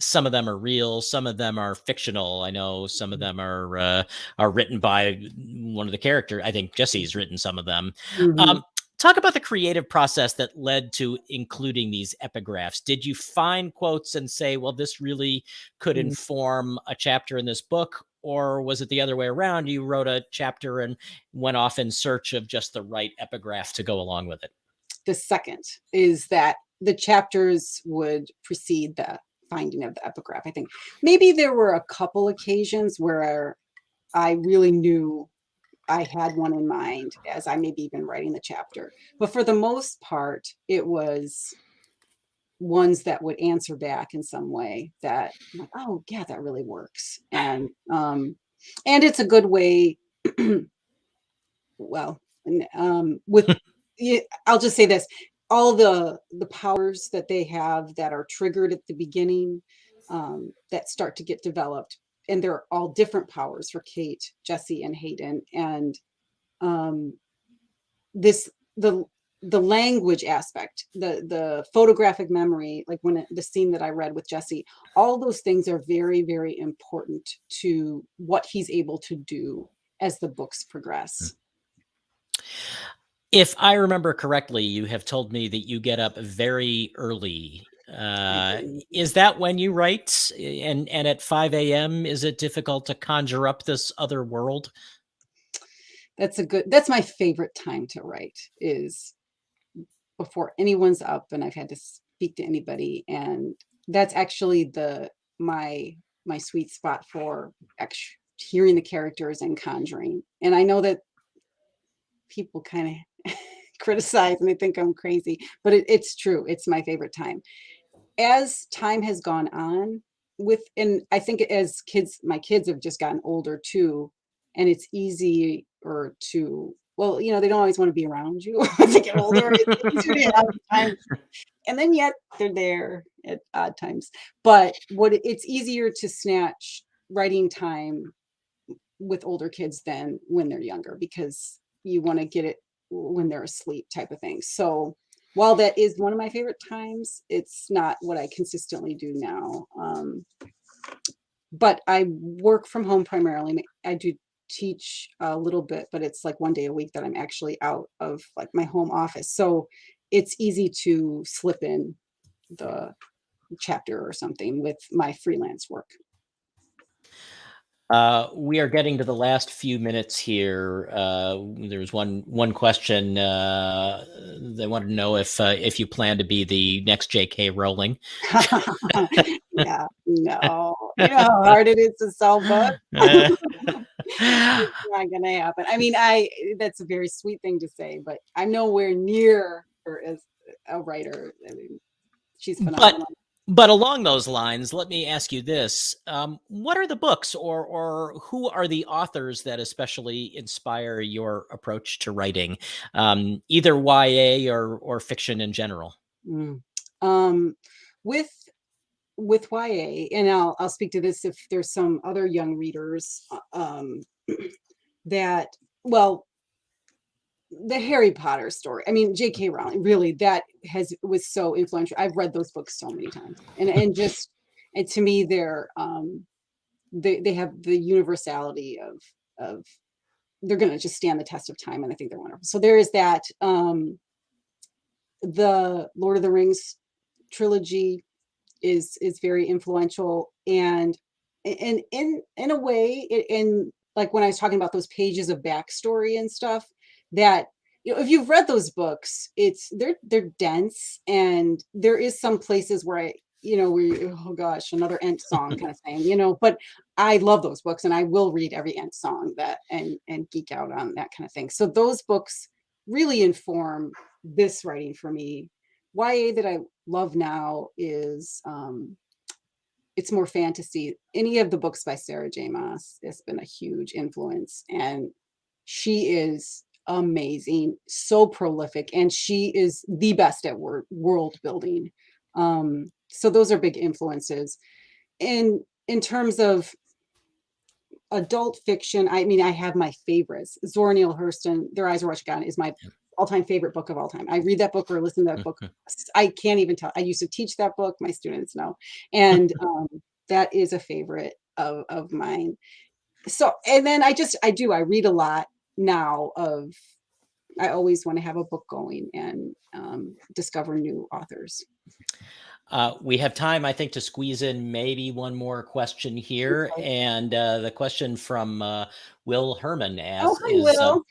S2: Some of them are real, some of them are fictional. I know some of them are written by one of the characters. I think Jesse's written some of them.
S1: Mhm.
S2: Talk about the creative process that led to including these epigraphs. Did you find quotes and say, well, this really could
S1: Mhm.
S2: inform a chapter in this book? Or was it the other way around? You wrote a chapter and went off in search of just the right epigraph to go along with it?
S1: the second, is that the chapters would precede the finding of the epigraph. I think maybe there were a couple occasions where I really knew I had one in mind as I maybe even writing the chapter. But for the most part, it was ones that would answer back in some way that I'm like, oh yeah, that really works. And it's a good way, well, with I'll just say this, all the powers that they have that are triggered at the beginning, that start to get developed, and they're all different powers for Kate, Jesse, and Hayden. And um, this the language aspect, the photographic memory, like the scene that I read with Jesse, all those things are very, very important to what he's able to do as the books progress.
S2: If I remember correctly, you have told me that you get up very early.
S1: I do.
S2: Is that when you write? And at 5 a.m., is it difficult to conjure up this other world?
S1: That's my favorite time to write, is before anyone's up and I've had to speak to anybody. And that's actually my sweet spot for hearing the characters and conjuring. And I know that people kind of criticize and they think I'm crazy, but it's true. It's my favorite time. As time has gone on and I think as my kids have just gotten older too, and it's easy or to, well, they don't always want to be around you as they get older. It's easier to have time, and then yet they're there at odd times. But it's easier to snatch writing time with older kids than when they're younger, because you want to get it when they're asleep type of thing. So while that is one of my favorite times, it's not what I consistently do now. But I work from home primarily. I do teach a little bit, but it's like one day a week that I'm actually out of like my home office. So it's easy to slip in the chapter or something with my freelance work.
S2: We are getting to the last few minutes here. There's one question. They wanted to know if you plan to be the next J.K. Rowling.
S1: Yeah, no. You know how hard it is to sell books? It's not gonna happen. I mean, that's a very sweet thing to say, but I'm nowhere near her as a writer. I mean, she's phenomenal.
S2: But along those lines, let me ask you this. What are the books or who are the authors that especially inspire your approach to writing, either YA or fiction in general?
S1: Mm. Um, with YA, and I'll speak to this if there's some other young readers that, well, the Harry Potter story. I mean, J.K. Rowling, really, that was so influential. I've read those books so many times, and just, and to me, they have the universality of they're going to just stand the test of time, and I think they're wonderful. So there is that. The Lord of the Rings trilogy is very influential, and in a way, in like when I was talking about those pages of backstory and stuff, that if you've read those books, they're dense, and there is some places where oh gosh, another Ent song kind of thing, but I love those books, and I will read every Ent song and geek out on that kind of thing. So those books really inform this writing for me. YA that I love now is it's more fantasy. Any of the books by Sarah J. Maas has been a huge influence, and she is amazing, so prolific, and she is the best at world building. So those are big influences. In terms of adult fiction, I mean, I have my favorites. Zora Neale Hurston, Their Eyes Are What You Got is my all-time favorite book of all time. I read that book or listen to that book. I can't even tell. I used to teach that book. My students know. And that is a favorite of mine. So, and then I read a lot now I always want to have a book going and discover new authors.
S2: We have time, I think, to squeeze in maybe one more question here.
S1: Okay.
S2: And the question from Will Herman
S1: Oh,
S2: asks
S1: hi,
S2: is,
S1: Will.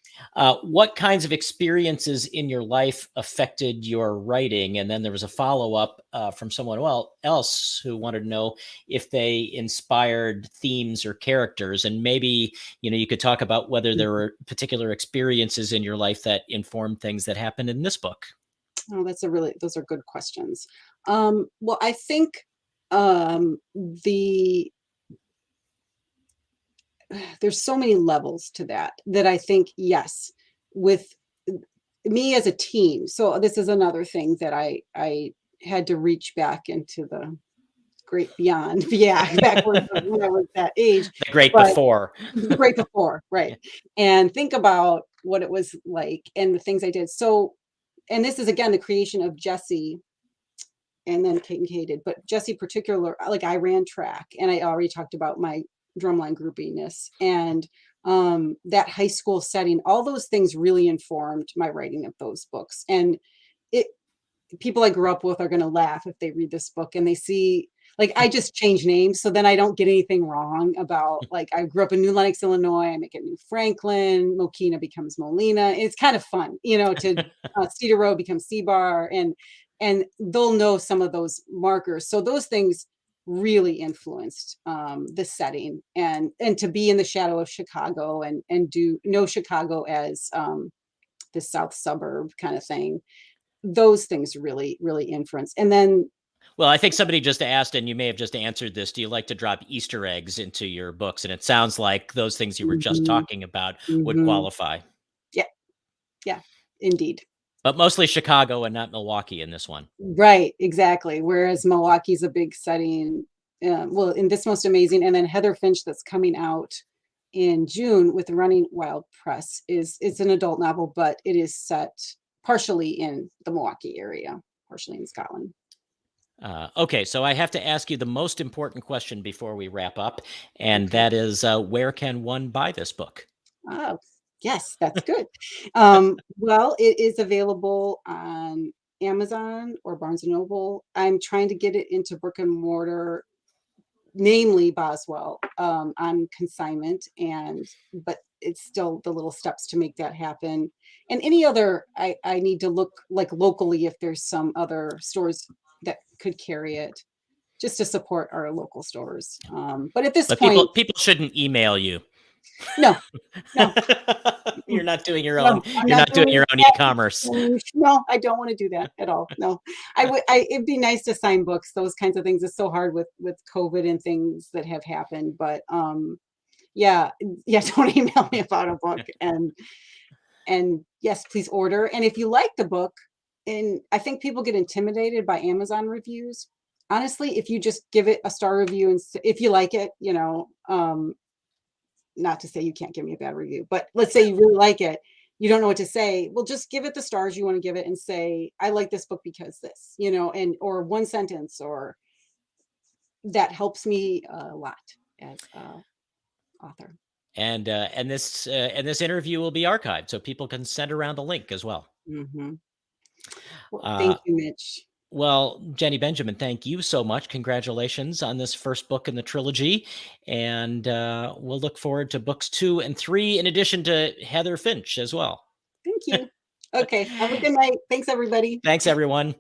S2: what kinds of experiences in your life affected your writing? And then there was a follow-up from someone else who wanted to know if they inspired themes or characters. And maybe, you could talk about whether there were particular experiences in your life that informed things that happened in this book.
S1: Oh, those are good questions. Well, I think um, the there's so many levels to that I think, yes, with me as a team. So this is another thing that I had to reach back into the great beyond, yeah, backwards when I was that age,
S2: The great
S1: but
S2: before.
S1: right before, right,
S2: Yeah.
S1: and think about what it was like and the things I did. So, and this is again the creation of Jesse and then Kate and Kay did, but Jesse particular, like I ran track and I already talked about my drumline groupiness and that high school setting, all those things really informed my writing of those books. And it people I grew up with are going to laugh if they read this book and they see like I just change names so then I don't get anything wrong about like I grew up in New Lenox, Illinois. I make it New Franklin. Mokina becomes Molina. It's kind of fun, to Cedar Road becomes C-Bar and they'll know some of those markers. So those things really influenced the setting and to be in the shadow of Chicago and do know Chicago as the South suburb kind of thing, those things really, really influence. And then,
S2: Well, I think somebody just asked, and you may have just answered this. Do you like to drop Easter eggs into your books? And it sounds like those things you were just
S1: mhm,
S2: talking about would
S1: mhm.
S2: qualify,
S1: Yeah, yeah, indeed.
S2: but mostly Chicago and not Milwaukee in this one.
S1: Right, exactly. Whereas Milwaukee's a big setting. Well, in This Most Amazing, and then Heather Finch that's coming out in June with Running Wild Press is it's an adult novel, but it is set partially in the Milwaukee area, partially in Scotland.
S2: Okay, so I have to ask you the most important question before we wrap up, and
S1: Okay.
S2: that is, where can one buy this book?
S1: Oh, yes, that's good. Well, it is available on Amazon or Barnes& and Noble. I'm trying to get it into brick and mortar, namely Boswell, on consignment but it's still the little steps to make that happen. And any other I need to look, like, locally if there's some other stores that could carry it, just to support our local stores. But at this
S2: But
S1: point,
S2: people shouldn't email you.
S1: no, no.
S2: You're not doing your own.
S1: No, I'm
S2: You're
S1: not
S2: not doing
S1: doing
S2: your own
S1: that.
S2: e-commerce.
S1: No, I don't wanna do that at all, no. It'd be nice to sign books, those kinds of things. It's so hard with COVID and things that have happened, but, yeah, yeah, don't email me about a book, and yes, please order, and if you like the book, and I think people get intimidated by Amazon reviews. Honestly, if you just give it a star review and if you like it, not to say you can't give me a bad review, but let's say you really like it, you don't know what to say. Well, just give it the stars you want to give it and say, I like this book because this, and or one sentence or that helps me a lot as a author.
S2: And this interview will be archived, so people can send around a link as well.
S1: Hmm. Well,
S2: Uh,
S1: thank you, Mitch.
S2: well, Jenny Benjamin, thank you so much. Congratulations on this first book in the trilogy, and we'll look forward to books 2 and 3, in addition to Heather Finch as well.
S1: Thank you. Okay. Have a good night. Thanks, everybody.
S2: Thanks, everyone.